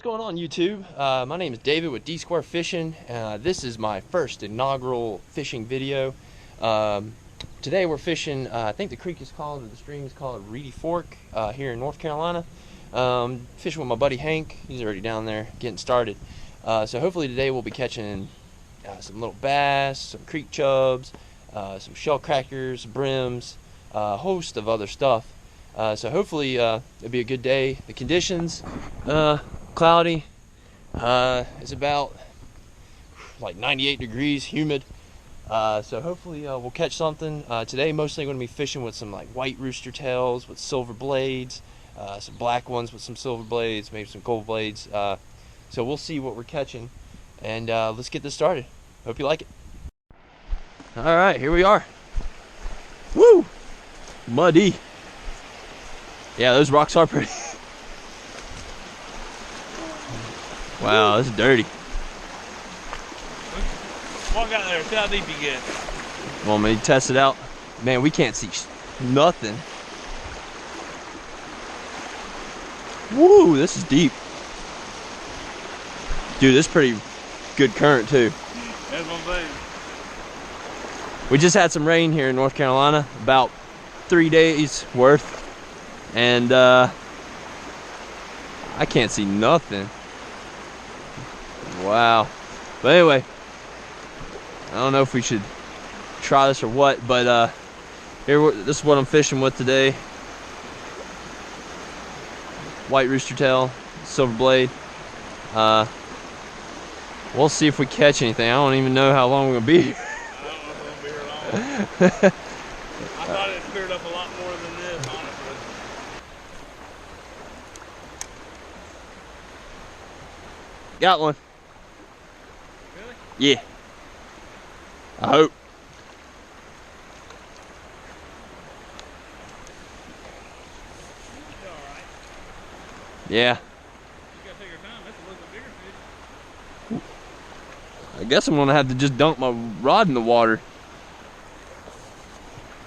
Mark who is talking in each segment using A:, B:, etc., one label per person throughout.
A: What's going on, YouTube? My name is David with D Square Fishing. This is my first inaugural fishing video. Today we're fishing, I think the creek is called, or the stream is called Reedy Fork here in North Carolina. Fishing with my buddy Hank. He's already down there getting started. So hopefully today we'll be catching some little bass, some creek chubs, some shell crackers, brims, a host of other stuff. So hopefully it'll be a good day. The conditions, cloudy. It's about like 98 degrees, humid. So hopefully we'll catch something. Today mostly going to be fishing with some like white rooster tails with silver blades, some black ones with some silver blades, maybe some gold blades. So we'll see what we're catching, and let's get this started. Hope you like it. All right, here we are. Woo! Muddy. Yeah, those rocks are pretty. Wow, this is dirty.
B: Walk out there, see how deep you get.
A: Want me to test it out? Man, we can't see nothing. Woo, this is deep. Dude, this is pretty good current too.
B: That's what I'm saying.
A: We just had some rain here in North Carolina, about 3 days worth. And I can't see nothing. Wow. But anyway, I don't know if we should try this or what, but this is what I'm fishing with today. White rooster tail, silver blade. We'll see if we catch anything. I don't even know how long we're gonna be here.
B: I don't know if we're gonna be here long. I thought it cleared up a lot more than this, honestly.
A: Got one.
B: Really?
A: Yeah. I hope.
B: You're alright.
A: Yeah.
B: You gotta take your time. That's a little bit bigger fish.
A: I guess I'm gonna have to just dunk my rod in the water.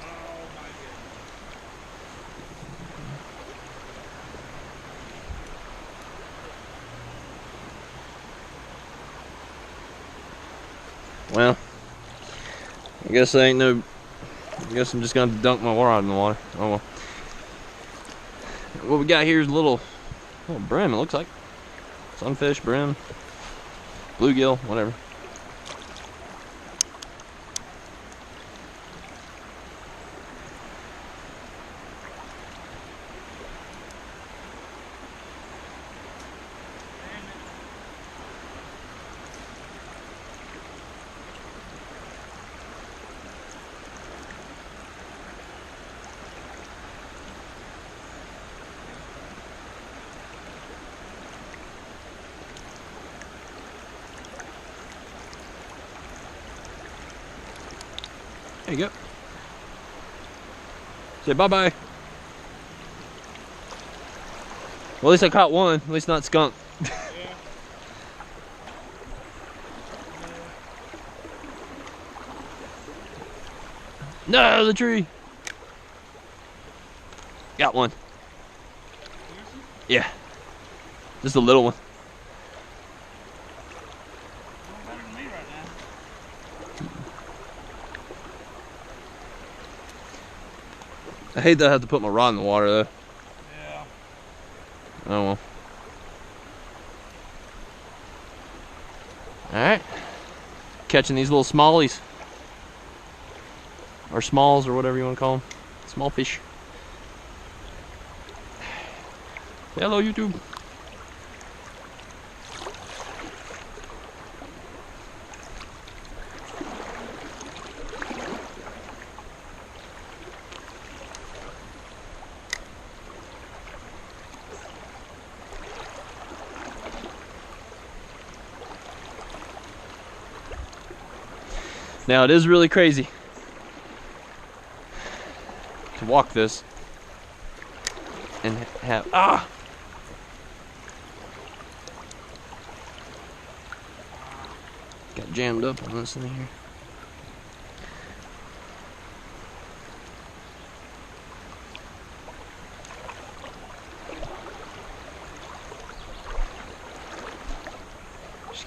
B: Oh my goodness.
A: Well, I guess I ain't no. I guess I'm just gonna have to dunk my rod in the water. Oh well. What we got here is a little brim. It looks like sunfish, brim, bluegill, whatever. There you go. Say bye-bye. Well, at least I caught one. At least not skunk.
B: Yeah.
A: No, the tree. Got one. Yeah. Just a little one.
B: Better than me right now.
A: I hate that I have to put my rod in the water though.
B: Yeah.
A: Oh well. Alright. Catching these little smallies. Or smalls, or whatever you want to call them. Small fish. Hello, YouTube. Now it is really crazy to walk this and have got jammed up on this thing here.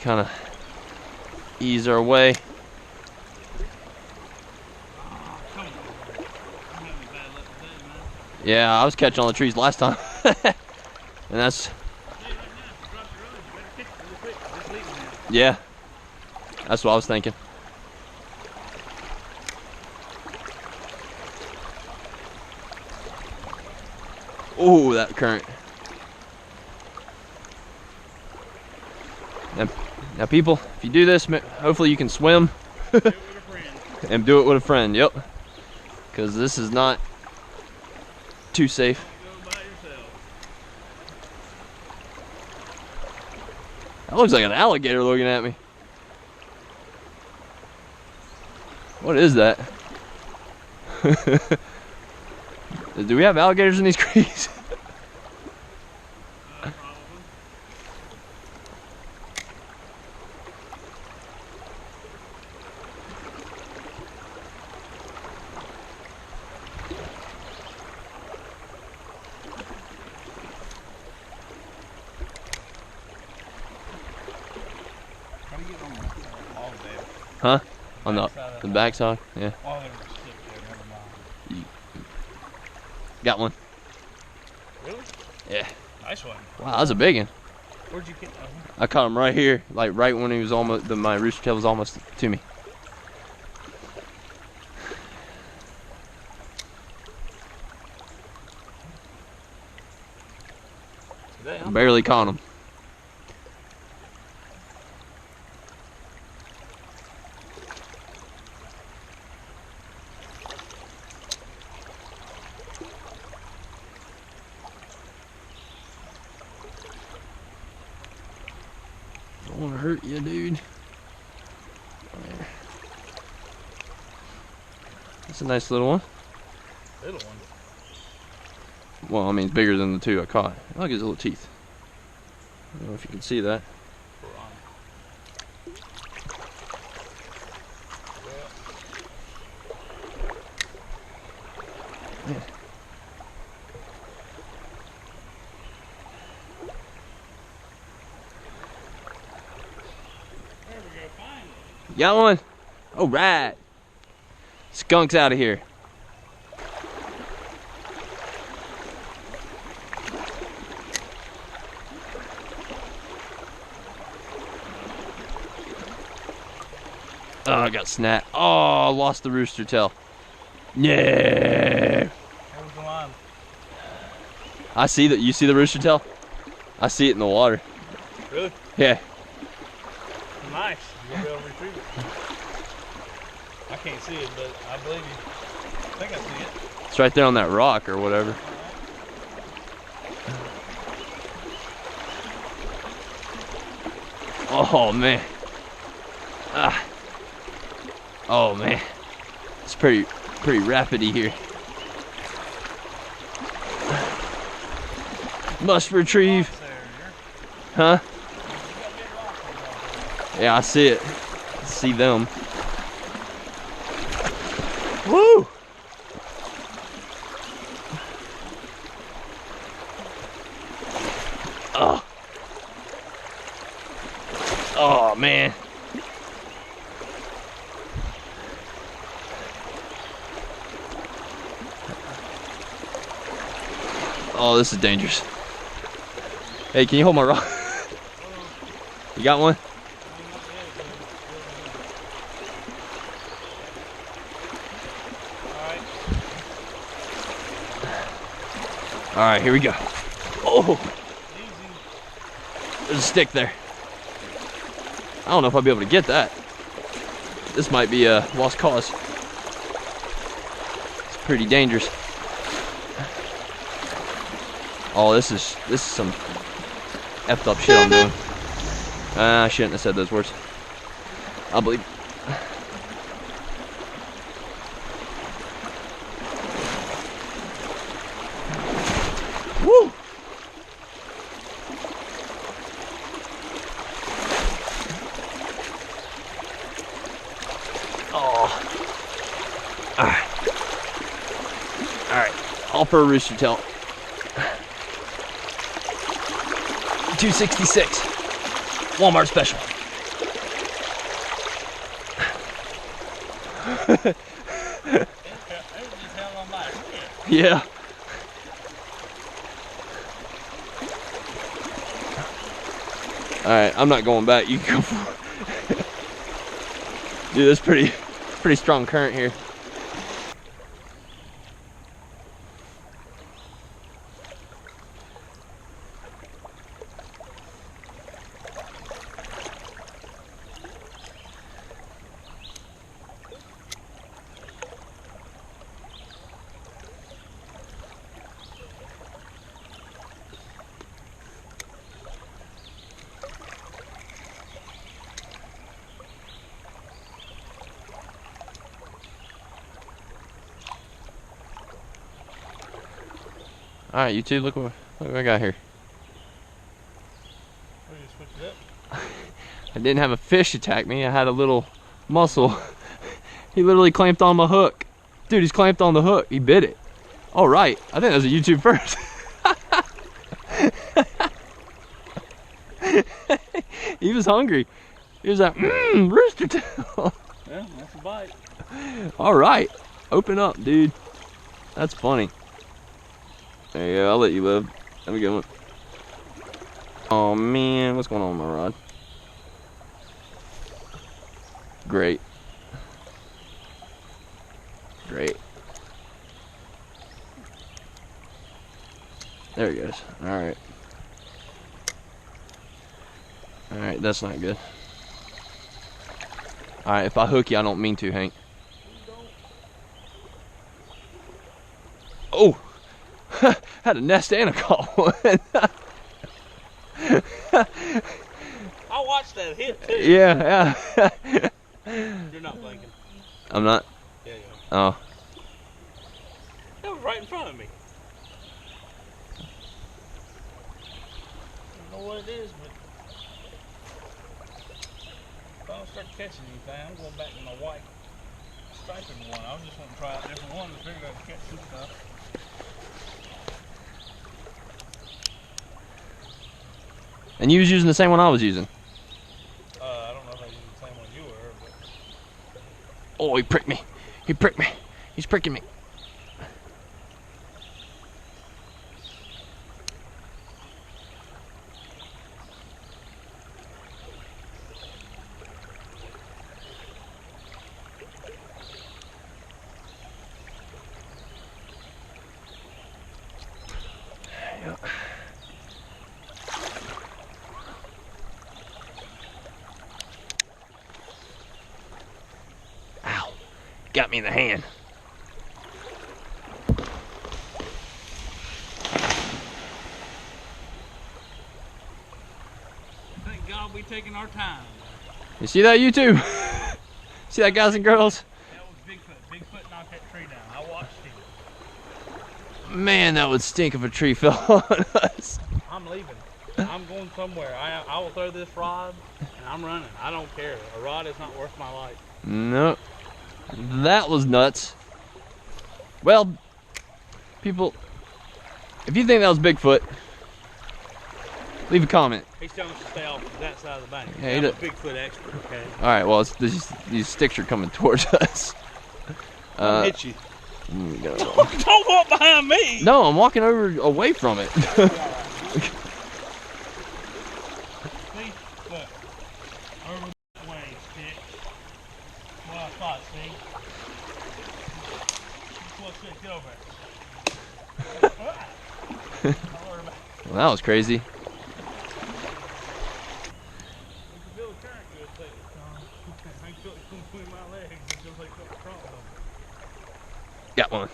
A: kind of ease our way. Yeah, I was catching on the trees last time. And that's... Yeah. That's what I was thinking. Oh, that current. Now people, if you do this, hopefully you can swim. And do it with a friend, yep. Because this is not too safe. That looks like an alligator looking at me. What is that? Do we have alligators in these creeks? Huh? On the backside? Yeah.
B: Oh, there's a stick there, never mind.
A: Got one.
B: Really?
A: Yeah.
B: Nice one.
A: Wow, that was a big one.
B: Where'd you get that one?
A: I caught him right here, like right when he was almost, my rooster tail was almost to me. Barely caught him. Don't want to hurt you, dude. There. That's a nice little one.
B: Little one.
A: Well, I mean, it's bigger than the two I caught. Look at his little teeth. I don't know if you can see that. Yeah.
B: There we go, finally.
A: Got one? All right. Skunk's out of here. Oh, I got snapped. Oh, lost the rooster tail. Yeah.
B: There was the line.
A: I see that. You see the rooster tail? I see it in the water.
B: Really?
A: Yeah.
B: Nice. You'll be able to retrieve it. I can't see it, but I believe you. I think I see it.
A: It's right there on that rock or whatever. Oh, man. Ah. Oh, man. It's pretty rapidy here. Must retrieve. Huh? Yeah, I see it. I see them. Woo! Oh. Oh, man. Oh, this is dangerous. Hey, can you hold my rod? You got one? All right, here we go. Oh, there's a stick there. I don't know if I'll be able to get that. This might be a lost cause. It's pretty dangerous. Oh, this is some effed up shit I'm doing. I shouldn't have said those words. I believe. Woo! Oh. Alright. Alright. All for a rooster tail. 266. Walmart special. Yeah. All right, I'm not going back. You can go for it. Dude, that's pretty strong current here. All right, you two, look what I got here.
B: We just switch it up.
A: I didn't have a fish attack me. I had a little mussel. He literally clamped on my hook. Dude, he's clamped on the hook. He bit it. All right, I think that was a YouTube first. He was hungry. He was like, rooster tail.
B: Yeah, that's a bite.
A: All right, open up, dude. That's funny. There you go, I'll let you live. Have a good one. Oh man, what's going on with my rod? Great. Great. There he goes. Alright. Alright, that's not good. Alright, if I hook you, I don't mean to, Hank. Oh! Had a nest and a caught one.
B: I watched that hit too.
A: Yeah.
B: You're not blinking.
A: I'm not?
B: Yeah, you are.
A: Oh.
B: That was right in front of me. I don't know what it is, but if I don't start catching anything, I'm going back to my white striped one. I was just want to try out a different one to figure out to catch some stuff.
A: And you was using the same one I was using?
B: I don't know if I used the same one you were, but...
A: Oh, he pricked me. He pricked me. He's pricking me. Yeah. Ow. Got me in the hand.
B: Thank God we taking our time.
A: You see that, you two? See that, guys and girls?
B: That was Bigfoot. Bigfoot knocked that tree down. I watched him.
A: Man, that would stink if a tree fell on us.
B: I'm leaving. I'm going somewhere. I will throw this rod and I'm running. I don't care. A rod is not worth my life.
A: Nope. That was nuts. Well, people, if you think that was Bigfoot, leave a comment.
B: He's telling us to stay off that side of the bank.
A: Yeah,
B: I'm a Bigfoot expert, okay?
A: All right, well, these sticks are coming towards us.
B: I'll hit you.
A: Go.
B: Don't walk behind me.
A: No, I'm walking away from it.
B: See? Look. Over that way, stick. What I thought, see? What's it? Get over there. Don't worry about it.
A: Well, that was crazy.
B: We can feel the current good, take it, Tom. I can feel it between my legs. It feels like something wrong with them.
A: Got one.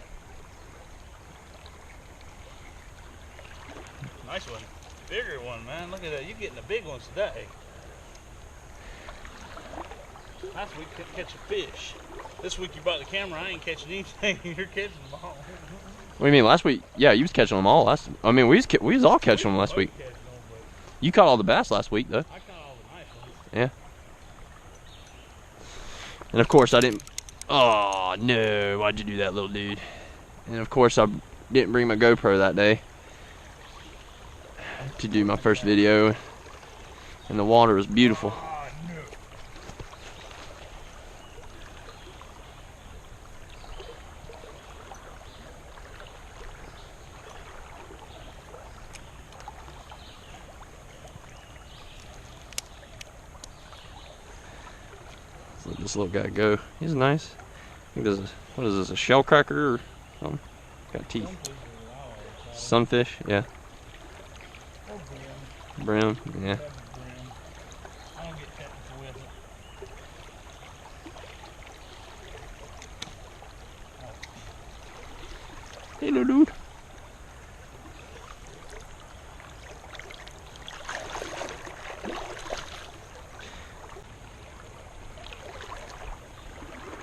B: Nice one. Bigger one, man. Look at that. You're getting the big ones today. Last week couldn't catch a fish. This week you brought the camera. I ain't catching anything. You're catching them all.
A: What do you mean last week? Yeah, you was catching them all last. I mean, we was all catching them last week. You caught all the bass last week, though.
B: I caught all the nice ones.
A: Yeah. And of course I didn't. Oh no! Why'd you do that, little dude? And of course I didn't bring my GoPro that day to do my first video. And the water was beautiful.
B: Oh, no.
A: Let this little guy go. He's nice. I think this is, what is this, a shell cracker or something? Got teeth. Sunfish, yeah. Brim, yeah.
B: I don't get technical with it.
A: Hello, dude.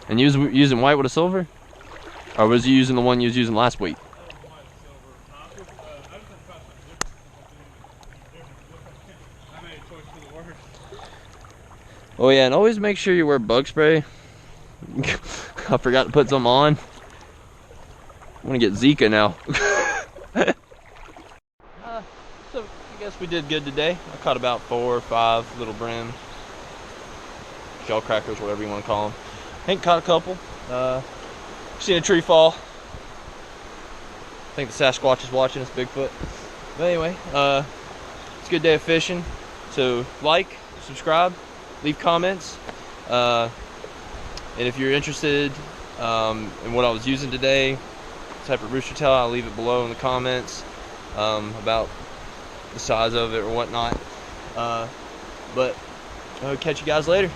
A: And you was using white with a silver? Or was you using the one you was using last week? Oh yeah, and always make sure you wear bug spray. I forgot to put some on. I'm gonna get Zika now. So I guess we did good today. I caught about 4 or 5 little brim, shell crackers, whatever you want to call them. Hank caught a couple. Seen a tree fall. I think the Sasquatch is watching us, Bigfoot. But anyway, it's a good day of fishing. So like, subscribe, leave comments. And if you're interested in what I was using today, type of rooster tail, I'll leave it below in the comments about the size of it or whatnot. But I'll catch you guys later.